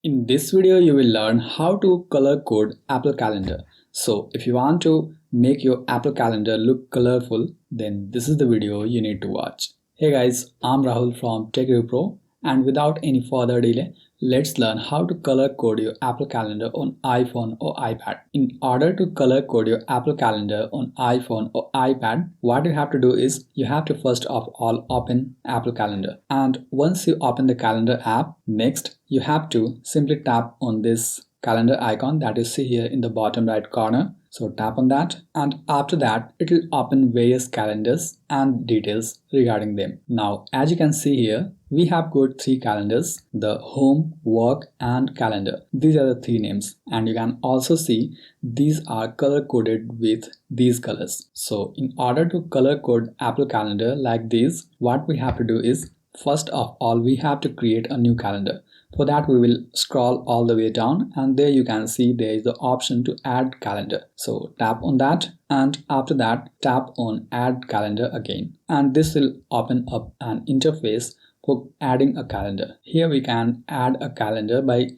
In this video, you will learn how to color code Apple Calendar. So if you want to make your Apple Calendar look colorful, then this is the video you need to watch. Hey guys, I'm Rahul from TechReview, and without any further delay, let's learn how to color code your Apple Calendar on iPhone or iPad. In order to color code your Apple Calendar on iPhone or iPad, what you have to do is you have to first of all open Apple Calendar. And once you open the Calendar app, next you have to simply tap on this calendar icon that you see here in the bottom right corner. So tap on that, and after that it will open various calendars and details regarding them. Now as you can see here, we have got three calendars: the home, work and calendar. These are the three names, and you can also see these are color coded with these colors. So in order to color code Apple Calendar like this, what we have to do is first of all we have to create a new calendar. For that we will scroll all the way down, and there you can see there is the option to add calendar. So tap on that, and after that tap on add calendar again, and this will open up an interface for adding a calendar. Here we can add a calendar by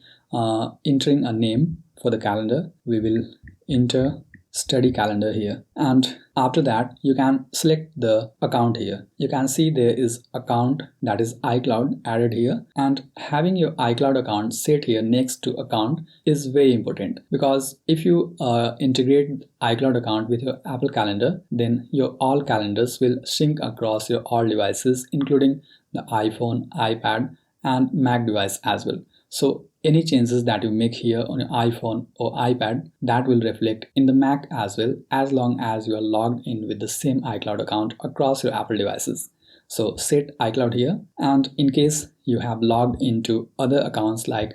entering a name for the calendar. We will enter study calendar here, and after that you can select the account here. You can see there is account, that is iCloud, added here, and having your iCloud account set here next to account is very important, because if you integrate iCloud account with your Apple Calendar, then your all calendars will sync across your all devices, including the iPhone, iPad and Mac device as well. So any changes that you make here on your iPhone or iPad, that will reflect in the Mac as well, as long as you are logged in with the same iCloud account across your Apple devices. So set iCloud here, and in case you have logged into other accounts like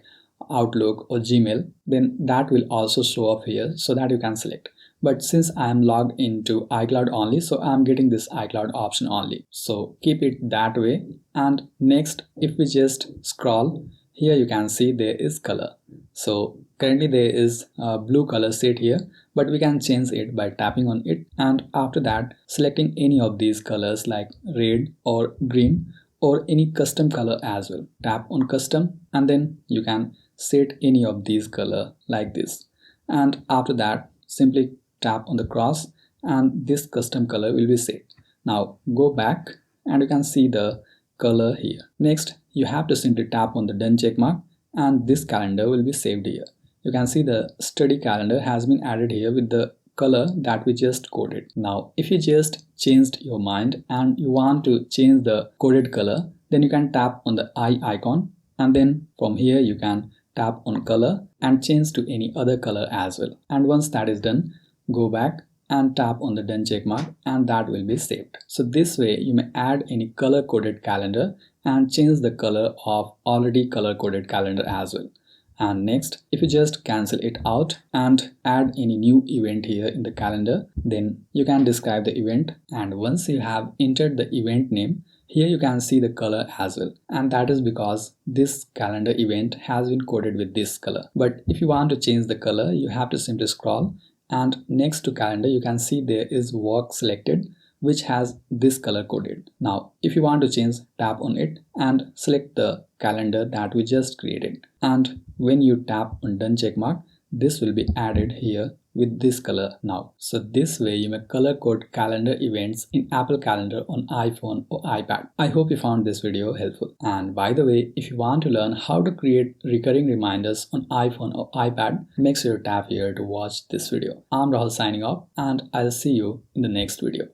Outlook or Gmail, then that will also show up here so that you can select. But since I am logged into iCloud only, so I am getting this iCloud option only. So keep it that way. And next, if we just scroll, here you can see there is color. So currently there is a blue color set here, but we can change it by tapping on it, and after that selecting any of these colors like red or green or any custom color as well. Tap on custom, and then you can set any of these color like this, and after that simply tap on the cross and this custom color will be set. Now go back and you can see the color here. Next you have to simply tap on the done check mark, and this calendar will be saved here. You can see the study calendar has been added here with the color that we just coded. Now if you just changed your mind and you want to change the coded color, then you can tap on the eye icon, and then from here you can tap on color and change to any other color as well. And once that is done, go back and tap on the done check mark, and that will be saved. So this way you may add any color coded calendar and change the color of already color coded calendar as well. And next, if you just cancel it out and add any new event here in the calendar, then you can describe the event, and once you have entered the event name, here you can see the color as well, and that is because this calendar event has been coded with this color. But if you want to change the color, you have to simply scroll, and next to calendar you can see there is work selected, which has this color coded. Now if you want to change, tap on it and select the calendar that we just created, and when you tap on done check mark, this will be added here with this color now. So this way you may color code calendar events in Apple Calendar on iPhone or iPad. I hope you found this video helpful. And by the way, if you want to learn how to create recurring reminders on iPhone or iPad, make sure you tap here to watch this video. I'm Rahul signing off, and I'll see you in the next video.